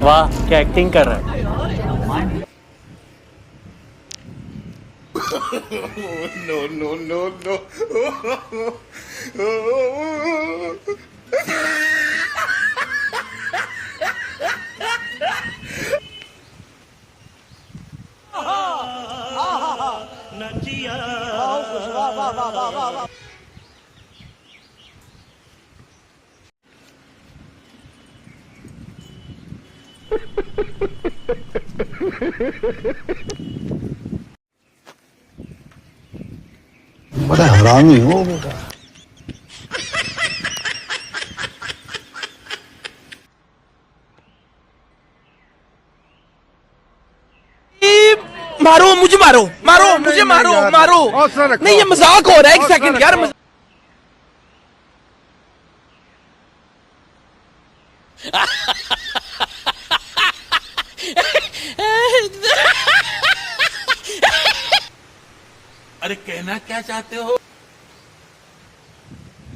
वाह क्या एक्टिंग कर रहा है। No, no, no, no. बड़ा हरामी हो बेटा। मारो मुझे, मारो मारो मुझे, मारो मारो। नहीं ये मजाक हो रहा है, एक सेकंड यार। अरे कहना क्या चाहते हो?